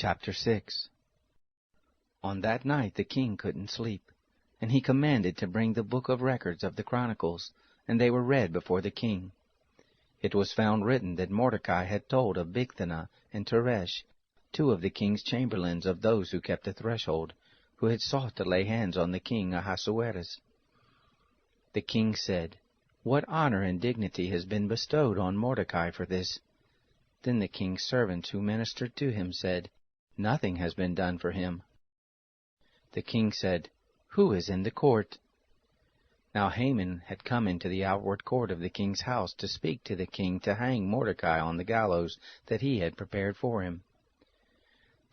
Chapter 6. On that night the king couldn't sleep, and he commanded to bring the book of records of the Chronicles, and they were read before the king. It was found written that Mordecai had told of Bigthana and Teresh, two of the king's chamberlains of those who kept the threshold, who had sought to lay hands on the king Ahasuerus. The king said, "What honor and dignity has been bestowed on Mordecai for this?" Then the king's servants who ministered to him said, "Nothing has been done for him." The king said, "Who is in the court?" Now Haman had come into the outward court of the king's house to speak to the king to hang Mordecai on the gallows that he had prepared for him.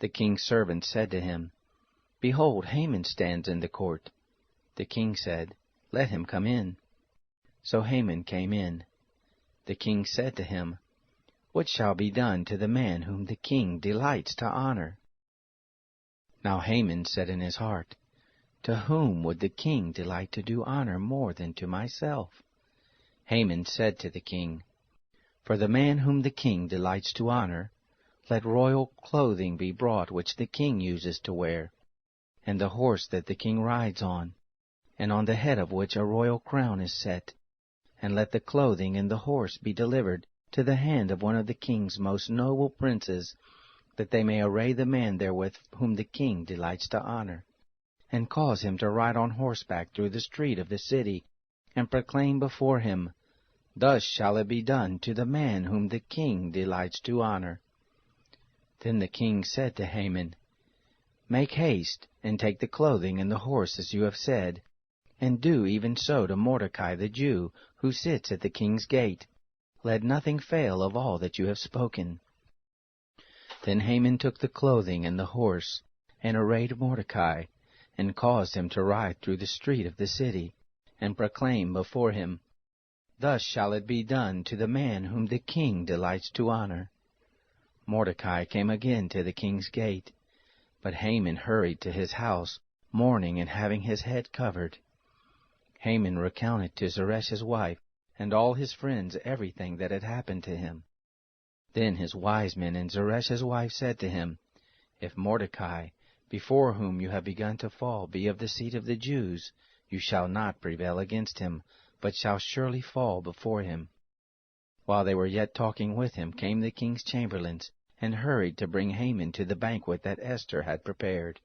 The king's servants said to him, "Behold, Haman stands in the court." The king said, "Let him come in." So Haman came in. The king said to him, "What shall be done to the man whom the king delights to honor?" Now Haman said in his heart, "To whom would the king delight to do honor more than to myself?" Haman said to the king, "For the man whom the king delights to honor, let royal clothing be brought which the king uses to wear, and the horse that the king rides on, and on the head of which a royal crown is set, and let the clothing and the horse be delivered to the hand of one of the king's most noble princes, that they may array the man therewith whom the king delights to honor, and cause him to ride on horseback through the street of the city, and proclaim before him, Thus shall it be done to the man whom the king delights to honor." Then the king said to Haman, "Make haste, and take the clothing and the horse as you have said, and do even so to Mordecai the Jew, who sits at the king's gate. Let nothing fail of all that you have spoken." Then Haman took the clothing and the horse, and arrayed Mordecai, and caused him to ride through the street of the city, and proclaim before him, "Thus shall it be done to the man whom the king delights to honor." Mordecai came again to the king's gate, but Haman hurried to his house, mourning and having his head covered. Haman recounted to Zeresh his wife and all his friends everything that had happened to him. Then his wise men and Zeresh his wife said to him, "If Mordecai, before whom you have begun to fall, be of the seed of the Jews, you shall not prevail against him, but shall surely fall before him." While they were yet talking with him, came the king's chamberlains, and hurried to bring Haman to the banquet that Esther had prepared.